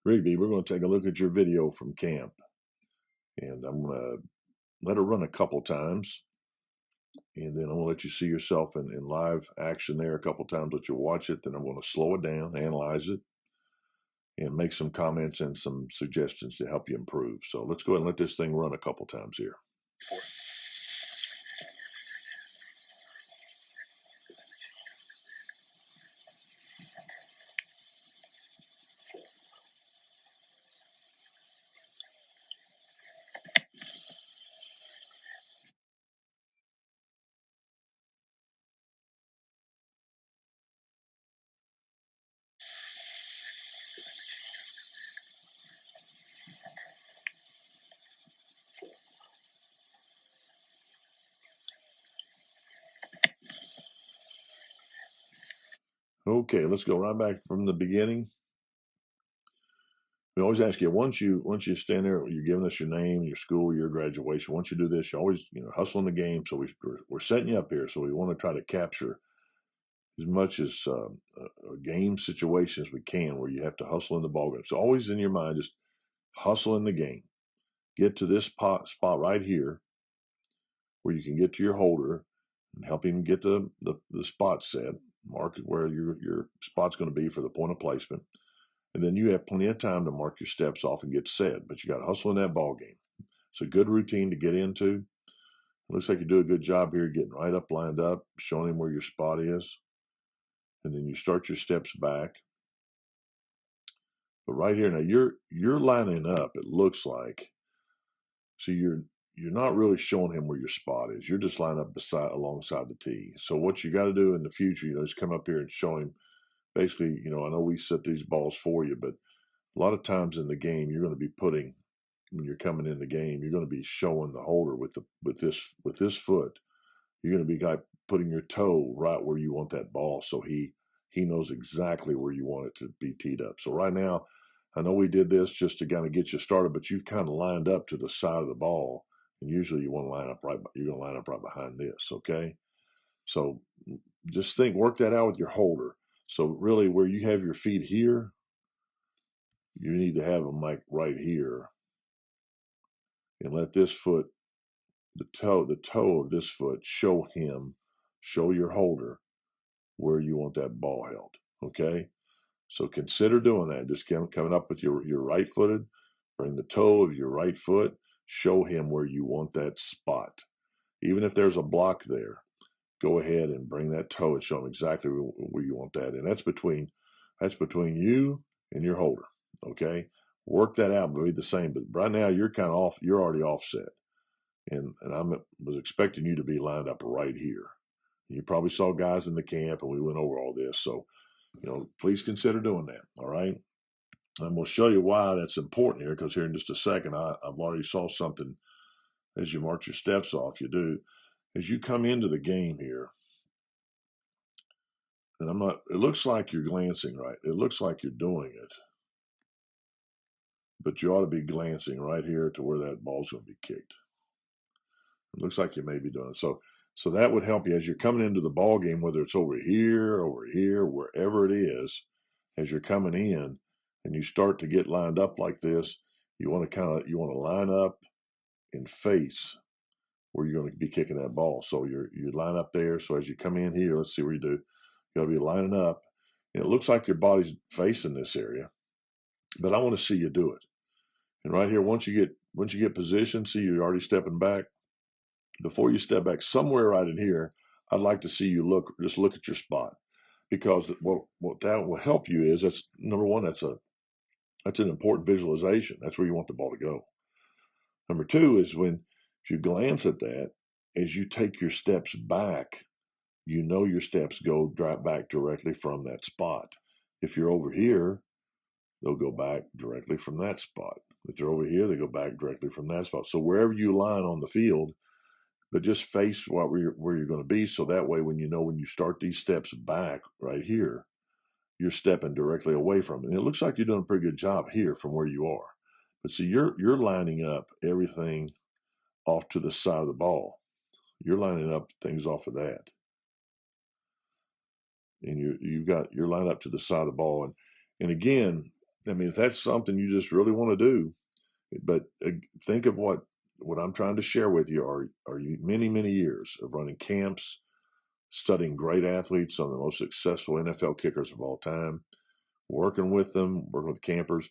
Rigby, we're going to take a look at your video from camp, and I'm going to let it run a couple times, and then I'm going to let you see yourself in live action there a couple times. Let you watch it, then I'm going to slow it down, analyze it, and make some comments and some suggestions to help you improve. So let's go ahead and let this thing run a couple times here. Okay, let's go right back from the beginning. We always ask you once you stand there, you're giving us your name, your school, your graduation. Once you do this, you always hustle in the game. So we're setting you up here. So we want to try to capture as much as a game situation as we can, where you have to hustle in the ball game. So always in your mind, just hustle in the game. Get to this spot right here, where you can get to your holder and help him get the spot set. Mark where your spot's going to be for the point of placement. And then you have plenty of time to mark your steps off and get set. But you got to hustle in that ball game. It's a good routine to get into. It looks like you do a good job here getting right up, lined up, showing him where your spot is. And then you start your steps back. But right here now, you're lining up. It looks like. So you're not really showing him where your spot is. You're just lining up alongside the tee. So what you got to do in the future, is come up here and show him. Basically, I know we set these balls for you, but a lot of times in the game, you're going to be putting, when you're coming in the game, you're going to be showing the holder with this foot. You're going to be like putting your toe right where you want that ball, so he knows exactly where you want it to be teed up. So right now, I know we did this just to kind of get you started, but you've kind of lined up to the side of the ball, and usually you want to line up right. You're going to line up right behind this, okay? So just work that out with your holder. So really, where you have your feet here, you need to have them like right here, and let this foot, the toe of this foot, show your holder where you want that ball held. Okay, so consider doing that. Just coming up with your right footed, bring the toe of your right foot, show him where you want that spot. Even if there's a block there, go ahead and bring that toe and show him exactly where you want that. And that's between you and your holder. Okay, work that out. It'll be the same. But right now you're kind of off. You're already offset, and I was expecting you to be lined up right here. You probably saw guys in the camp, and we went over all this. So please consider doing that. All right. And we'll show you why that's important here, because here in just a second, I've already saw something as you march your steps off. You do. As you come into the game here, and it looks like you're glancing right. It looks like you're doing it, but you ought to be glancing right here to where that ball's going to be kicked. It looks like you may be doing it. So that would help you as you're coming into the ball game, whether it's over here, wherever it is, as you're coming in and you start to get lined up like this, you want to line up and face where you're going to be kicking that ball. So you line up there. So as you come in here, let's see where you do. You got to be lining up. And it looks like your body's facing this area, but I want to see you do it. And right here, once you get positioned, see you're already stepping back. Before you step back, somewhere right in here, I'd like to see you look at your spot, because what that will help you is, that's number one, that's an important visualization. That's where you want the ball to go. Number two is if you glance at that, as you take your steps back, your steps go back directly from that spot. If you're over here, they'll go back directly from that spot. If they're over here, they go back directly from that spot. So wherever you line on the field, but just face where you're going to be. So that way, when you start these steps back right here, you're stepping directly away from it. And it looks like you're doing a pretty good job here from where you are. But see, you're lining up everything off to the side of the ball. You're lining up things off of that. And you're lined up to the side of the ball. And again, I mean, if that's something you just really want to do, but think of what I'm trying to share with you are many years of running camps, studying great athletes, some of the most successful NFL kickers of all time, working with them, working with campers.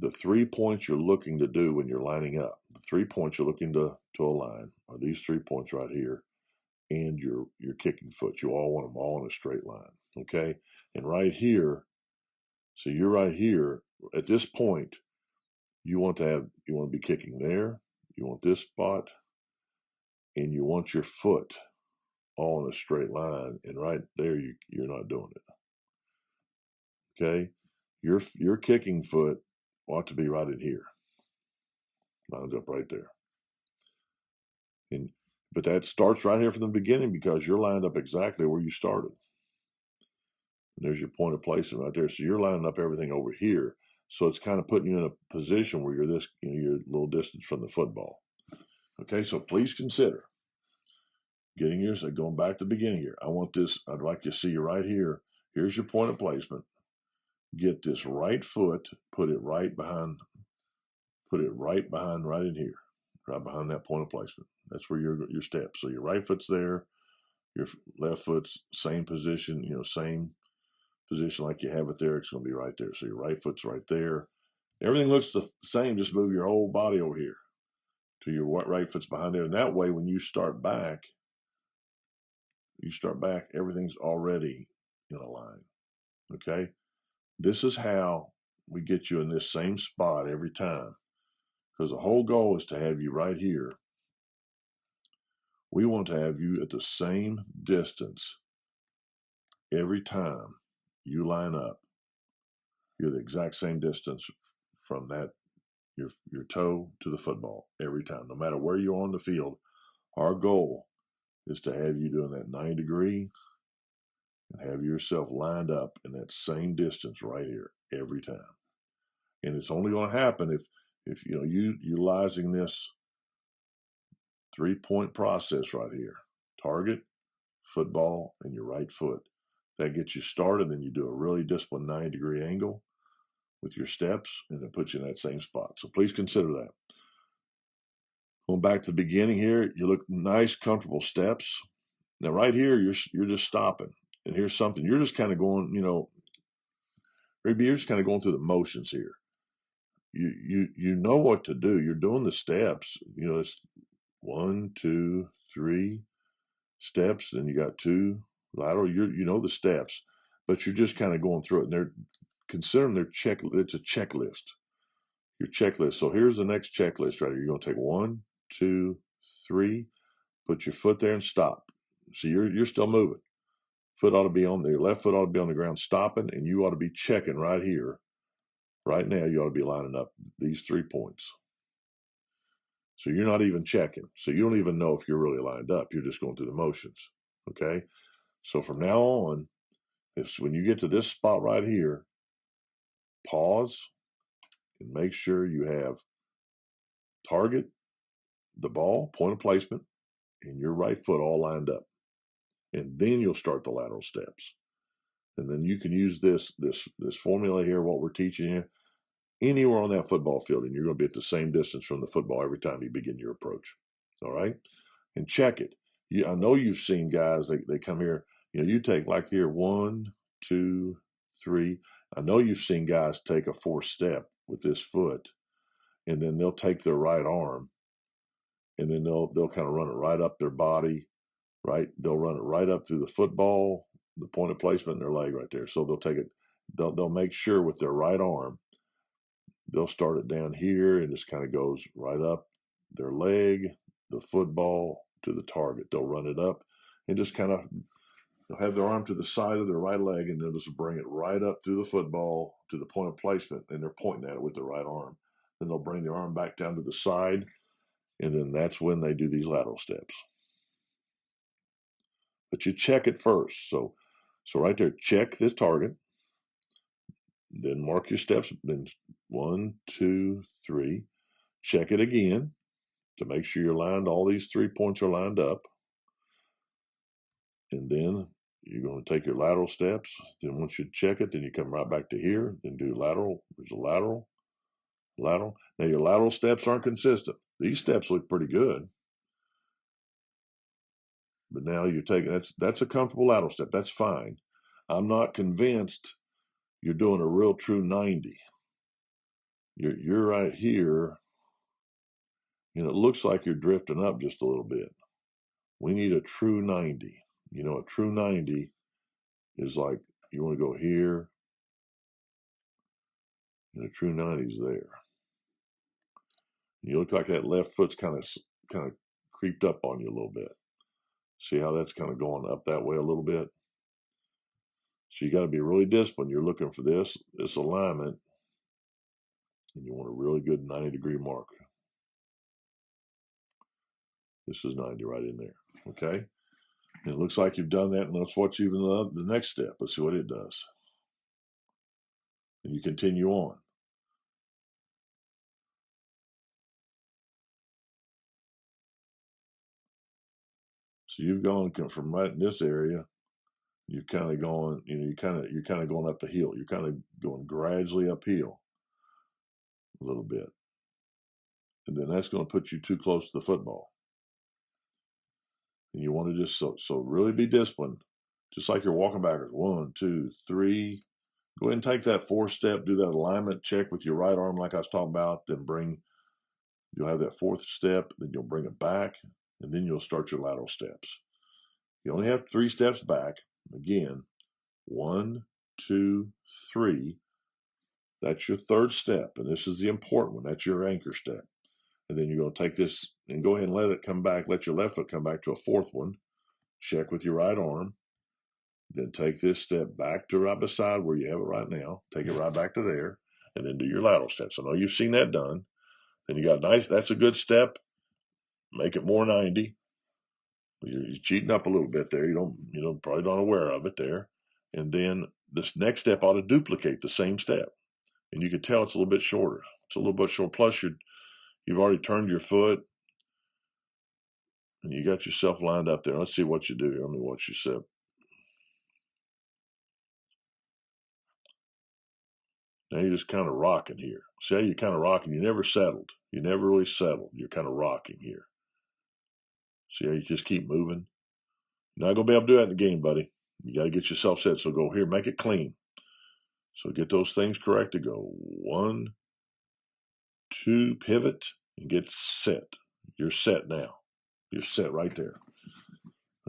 The 3 points you're looking to do when you're lining up, the 3 points you're looking to align are these 3 points right here, and your kicking foot. You all want them all in a straight line, okay? And right here, so you're right here at this point. You want to be kicking there. You want this spot, and you want your foot all in a straight line. And right there, you're not doing it. Okay, your kicking foot ought to be right in here. Lines up right there. And but that starts right here from the beginning because you're lined up exactly where you started. And there's your point of placement right there. So you're lining up everything over here. So it's kind of putting you in a position where you're a little distance from the football. Okay, so please consider getting yours, going back to the beginning here. I'd like to see you right here. Here's your point of placement. Get this right foot, put it right behind, right in here, right behind that point of placement. That's where your steps. So your right foot's there, your left foot's same position, same position like you have it there. It's going to be right there. So your right foot's right there. Everything looks the same. Just move your whole body over here to your right foot's behind there. And that way, when you start back, everything's already in a line. Okay. This is how we get you in this same spot every time. Because the whole goal is to have you right here. We want to have you at the same distance every time you line up. You're the exact same distance from that your toe to the football every time, no matter where you're on the field. Our goal is to have you doing that 90 degree and have yourself lined up in that same distance right here every time. And it's only going to happen if you utilizing this 3 point process right here: target, football, and your right foot. That gets you started. Then you do a really disciplined 90 degree angle with your steps, and it puts you in that same spot. So please consider that. Going back to the beginning here, you look nice, comfortable steps. Now right here, you're just stopping. And here's something you're just kind of going, maybe you're just kind of going through the motions here. You know what to do. You're doing the steps. It's 1, 2, 3 steps. Then you got 2 lateral. You know the steps, but you're just kind of going through it. And they're considering their check. It's a checklist. Your checklist. So here's the next checklist right here. You're going to take 1, 2, 3. Put your foot there and stop. So you're still moving. Foot ought to be on the left foot ought to be on the ground stopping, and you ought to be checking right here. Right now, you ought to be lining up these 3 points. So you're not even checking. So you don't even know if you're really lined up. You're just going through the motions. Okay. So from now on, when you get to this spot right here, pause and make sure you have target, the ball, point of placement, and your right foot all lined up. And then you'll start the lateral steps. And then you can use this formula here, what we're teaching you, anywhere on that football field, and you're going to be at the same distance from the football every time you begin your approach. All right? And check it. I know you've seen guys, they come here, you take like here, 1, 2, 3. I know you've seen guys take a 4th step with this foot, and then they'll take their right arm, and then they'll kind of run it right up their body, right? They'll run it right up through the football, the point of placement, and their leg right there. So they'll take it, they'll make sure with their right arm, they'll start it down here and just kind of goes right up their leg, the football to the target. They'll run it up and just kind of they'll have their arm to the side of their right leg, and they'll just bring it right up through the football to the point of placement, and they're pointing at it with their right arm. Then they'll bring their arm back down to the side, and then that's when they do these lateral steps. But you check it first. So right there, check this target, then mark your steps, then 1, 2, 3. Check it again to make sure all these 3 points are lined up. And then you're going to take your lateral steps. Then once you check it, then you come right back to here. Then do lateral. There's a lateral, lateral. Now your lateral steps aren't consistent. These steps look pretty good, but now you're taking that's a comfortable lateral step. That's fine. I'm not convinced you're doing a real true 90. You're right here, and it looks like you're drifting up just a little bit. We need a true 90. A true 90 is like you want to go here, and a true 90 is there. You look like that left foot's kind of creeped up on you a little bit. See how that's kind of going up that way a little bit? So you got to be really disciplined. You're looking for this alignment, and you want a really good 90-degree mark. This is 90 right in there. Okay? And it looks like you've done that, and let's watch even the next step. Let's see what it does. And you continue on. So you've gone from right in this area, you're kind of going, you're kind of going up the hill. You're kind of going gradually uphill a little bit. And then that's going to put you too close to the football. And you want to just so really be disciplined, just like you're walking backwards. 1, 2, 3. Go ahead and take that 4th step, do that alignment check with your right arm like I was talking about, then you'll have that 4th step, then you'll bring it back, and then you'll start your lateral steps. You only have 3 steps back. Again, 1, 2, 3. That's your 3rd step, and this is the important one. That's your anchor step. And then you're going to take this and go ahead and let it come back. Let your left foot come back to a 4th one. Check with your right arm. Then take this step back to right beside where you have it right now. Take it right back to there, and then do your lateral steps. I know you've seen that done. Then you got that's a good step. Make it more 90. You're cheating up a little bit there. You probably not aware of it there. And then this next step ought to duplicate the same step. And you can tell it's a little bit shorter. It's a little bit short. Plus you've already turned your foot and you got yourself lined up there. Let's see what you do here. Let me watch you step. Now you're just kind of rocking here. See how you're kind of rocking? You never settled. You never really settled. You're kind of rocking here. See how you just keep moving? You're not going to be able to do that in the game, buddy. You got to get yourself set. So go here, make it clean. So get those things corrected. Go 1, 2, pivot, and get set. You're set now. You're set right there.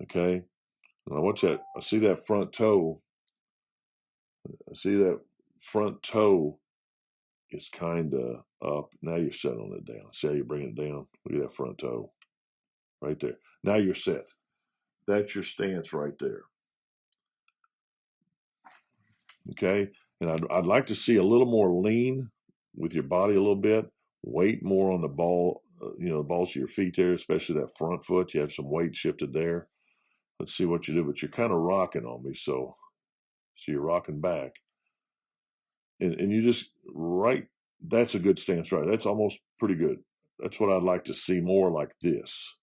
Okay? Now watch that. I see that front toe. I see that front toe is kind of up. Now you're settling it down. See how you bring it down? Look at that front toe right there. Now you're set. That's your stance right there. Okay? And I'd like to see a little more lean with your body a little bit. Weight more on the ball, the balls of your feet there, especially that front foot. You have some weight shifted there. Let's see what you do. But you're kind of rocking on me, so you're rocking back. And you just right. That's a good stance, right? That's almost pretty good. That's what I'd like to see more like this.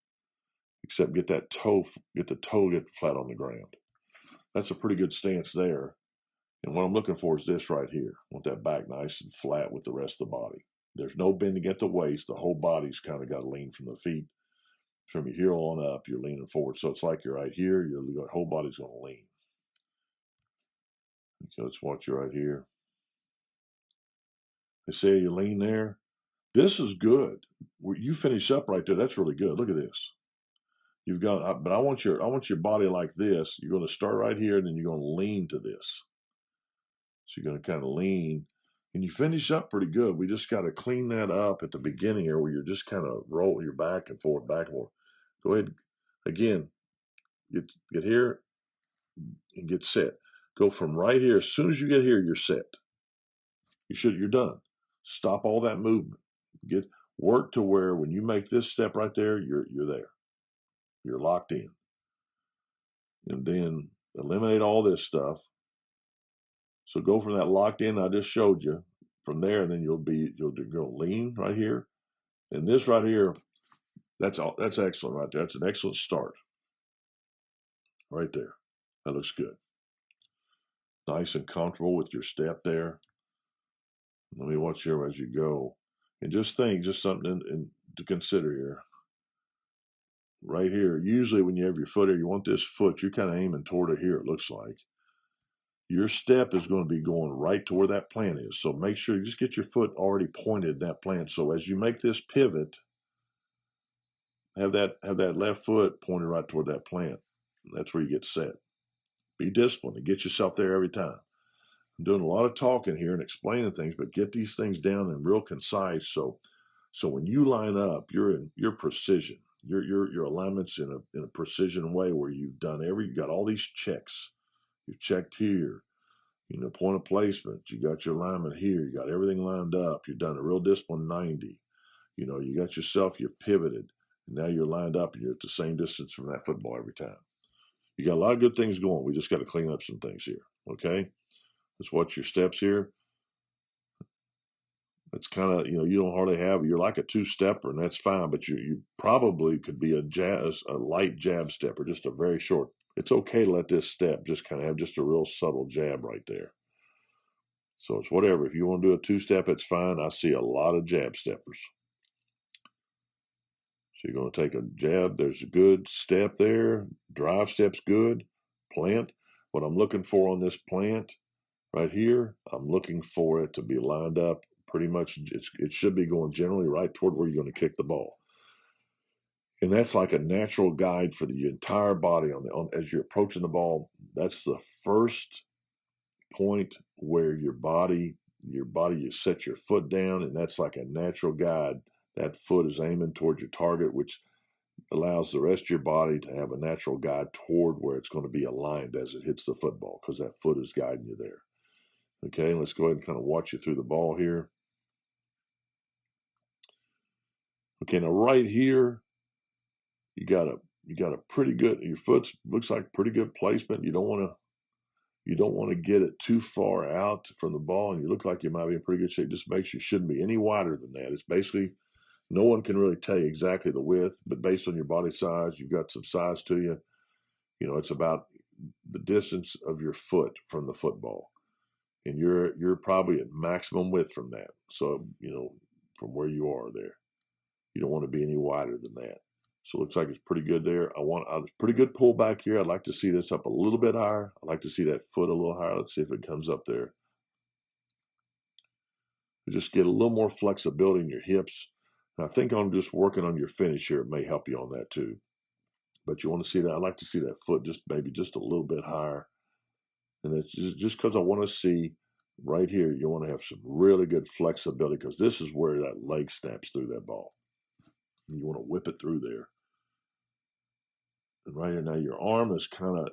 Except get the toe get flat on the ground. That's a pretty good stance there. And what I'm looking for is this right here. I want that back nice and flat with the rest of the body. There's no bending at the waist. The whole body's kind of got to lean from the feet. From your heel on up, you're leaning forward. So it's like you're right here. Your whole body's going to lean. So let's watch you right here. They say you lean there. This is good. You finish up right there. That's really good. Look at this. You've got, but I want your body like this. You're going to start right here, and then you're going to lean to this. So you're going to kind of lean, and you finish up pretty good. We just got to clean that up at the beginning here, where you're just kind of roll your back and forth, back and forth. Go ahead, again, get here and get set. Go from right here. As soon as you get here, you're set. You're done. Stop all that movement. Get work to where when you make this step right there, you're there. You're locked in. And then eliminate all this stuff. So go from that locked in I just showed you. From there, and then you'll go lean right here. And this right here, that's excellent right there. That's an excellent start right there. That looks good. Nice and comfortable with your step there. Let me watch here as you go. And just think, just something to consider here. Right here, usually when you have your foot here, you want this foot, you're kind of aiming toward it here, it looks like. Your step is going to be going right to where that plant is. So make sure you just get your foot already pointed in that plant. So as you make this pivot, have that left foot pointed right toward that plant. That's where you get set. Be disciplined and get yourself there every time. I'm doing a lot of talking here and explaining things, but get these things down and real concise. So when you line up, you're in your precision. Your alignment's in a precision way where you got all these checks. You've checked here, point of placement. You got your alignment here. You got everything lined up. You've done a real disciplined 90. You got yourself, you're pivoted. And now you're lined up and you're at the same distance from that football every time. You got a lot of good things going. We just got to clean up some things here. Okay? Let's watch your steps here. It's kind of, you don't hardly you're like a two-stepper, and that's fine, but you probably could be a light jab stepper, just a very short. It's okay to let this step just kind of have just a real subtle jab right there. So it's whatever. If you want to do a two-step, it's fine. I see a lot of jab steppers. So you're going to take a jab. There's a good step there. Drive step's good. Plant. What I'm looking for on this plant right here, I'm looking for it to be lined up pretty much. It should be going generally right toward where you're going to kick the ball. And that's like a natural guide for the entire body as you're approaching the ball. That's the first point where your body, you set your foot down, and that's like a natural guide. That foot is aiming towards your target, which allows the rest of your body to have a natural guide toward where it's going to be aligned as it hits the football, because that foot is guiding you there. Okay, let's go ahead and kind of watch you through the ball here. Okay, now right here, you got a pretty good, your foot looks like pretty good placement. You don't want to get it too far out from the ball, and you look like you might be in pretty good shape. Just make sure you shouldn't be any wider than that. It's basically, no one can really tell you exactly the width, but based on your body size, you've got some size to you. It's about the distance of your foot from the football, and you're probably at maximum width from that. So from where you are there, you don't want to be any wider than that. So it looks like it's pretty good there. It's pretty good pull back here. I'd like to see this up a little bit higher. I'd like to see that foot a little higher. Let's see if it comes up there. Just get a little more flexibility in your hips. And I think I'm just working on your finish here. It may help you on that too. But you want to see that. I'd like to see that foot maybe just a little bit higher. And it's just because I want to see right here, you want to have some really good flexibility, because this is where that leg snaps through that ball. And you want to whip it through there. And right here now, your arm is kind of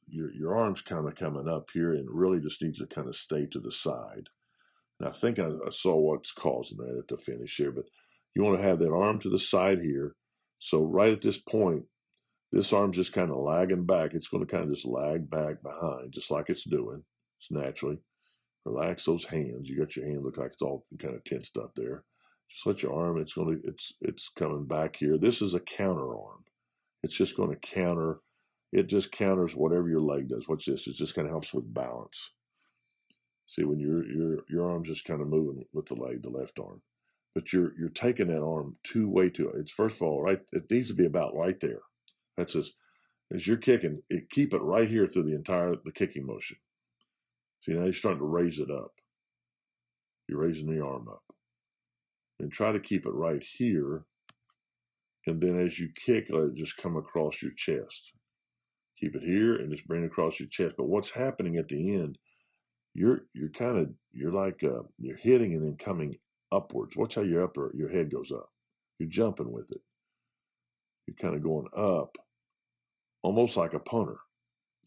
your arm's kind of coming up here, and really just needs to kind of stay to the side. And I think I saw what's causing that at the finish here, but you want to have that arm to the side here. So right at this point, this arm's just kind of lagging back. It's going to kind of just lag back behind, just like it's doing. It's naturally. Relax those hands. You got your hand look like it's all kind of tensed up there. Just let your arm. It's coming back here. This is a counter arm. It's just going to counter. It just counters whatever your leg does. What's this? It just kind of helps with balance. See, when your arm's just kind of moving with the leg, the left arm, but you're taking that arm way too. It's first of all right. It needs to be about right there. That's as you're kicking. Keep it right here through the kicking motion. See, now you're starting to raise it up. You're raising the arm up, and try to keep it right here. And then as you kick, let it just come across your chest. Keep it here and just bring it across your chest. But what's happening at the end? You're hitting and then coming upwards. Watch how your head goes up. You're jumping with it. You're kind of going up, almost like a punter.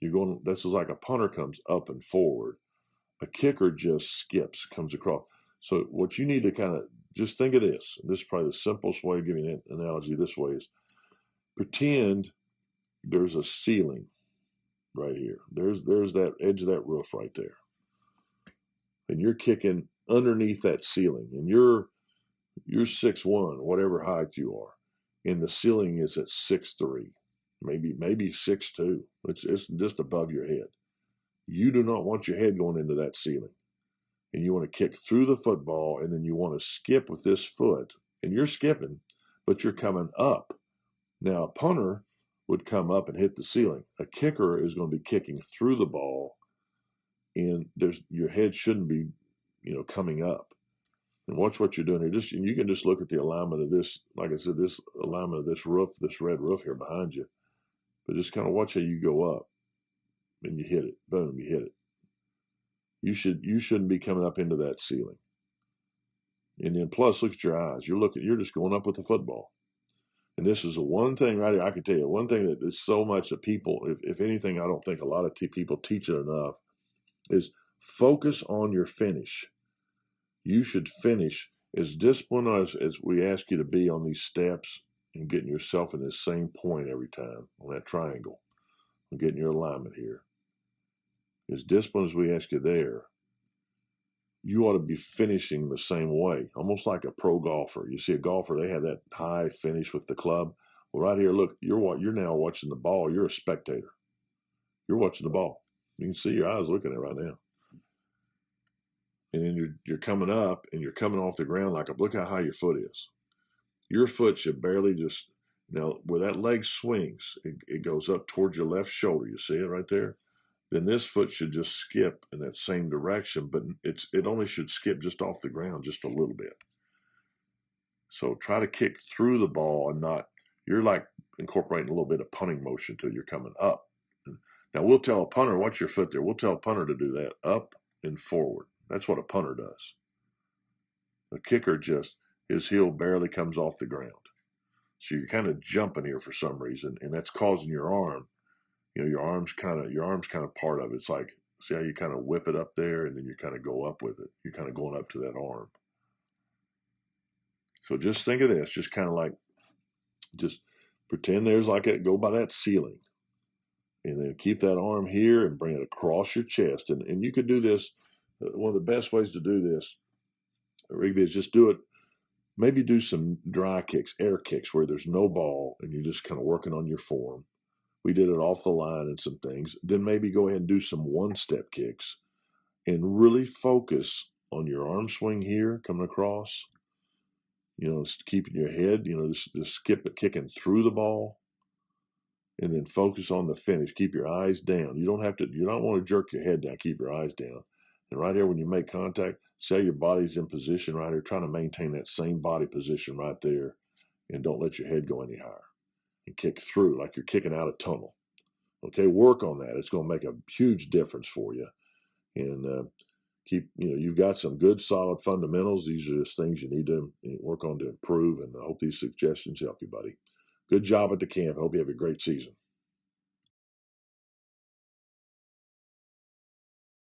This is like a punter comes up and forward. A kicker just skips, comes across. So what you need to kind of just think of this. This is probably the simplest way of giving an analogy this way is pretend there's a ceiling right here. There's that edge of that roof right there. And you're kicking underneath that ceiling, and you're 6'1", whatever height you are, and the ceiling is at 6'3". maybe 6'2". It's just above your head. You do not want your head going into that ceiling. And you want to kick through the football, and then you want to skip with this foot, and you're skipping, but you're coming up. Now, a punter would come up and hit the ceiling. A kicker is going to be kicking through the ball, and your head shouldn't be, coming up. And watch what you're doing here. And you can just look at the alignment of this. Like I said, this alignment of this roof, this red roof here behind you. But just kind of watch how you go up, and you hit it. Boom, you hit it. You shouldn't be coming up into that ceiling. And then plus, look at your eyes. You're just going up with the football. And this is the one thing right here, I can tell you, one thing that is so much that people, if anything, I don't think a lot of people teach it enough, is focus on your finish. You should finish as disciplined as we ask you to be on these steps and getting yourself in the same point every time on that triangle and getting your alignment here. As disciplined as we ask you there, you ought to be finishing the same way, almost like a pro golfer. You see a golfer, they have that high finish with the club. Well, right here, look, you're now watching the ball. You're a spectator. You're watching the ball. You can see your eyes looking at it right now. And then you're coming up and you're coming off the ground like look how high your foot is. Your foot should barely just now where that leg swings, it goes up towards your left shoulder. You see it right there? Then this foot should just skip in that same direction, but it only should skip just off the ground just a little bit. So try to kick through the ball and not, you're like incorporating a little bit of punting motion till you're coming up. Now we'll tell a punter, watch your foot there. We'll tell a punter to do that, up and forward. That's what a punter does. The kicker his heel barely comes off the ground. So you're kind of jumping here for some reason, and that's causing your arm. Your arm's kind of part of it. It's like, see how you kind of whip it up there, and then you kind of go up with it. You're kind of going up to that arm. So just think of this, just kind of like, just pretend there's go by that ceiling, and then keep that arm here and bring it across your chest. And you could do this. One of the best ways to do this, Rigby, is just do it. Maybe do some dry kicks, air kicks, where there's no ball, and you're just kind of working on your form. We did it off the line and some things. Then maybe go ahead and do some one-step kicks and really focus on your arm swing here coming across. Keeping your head, just skip it, kicking through the ball, and then focus on the finish. Keep your eyes down. You don't want to jerk your head down. Keep your eyes down. And right here, when you make contact, see how your body's in position right here. Trying to maintain that same body position right there, and don't let your head go any higher. And kick through like you're kicking out a tunnel. Okay, work on that. It's going to make a huge difference for you. And you've got some good solid fundamentals. These are just things you need to work on to improve. And I hope these suggestions help you, buddy. Good job at the camp. I hope you have a great season.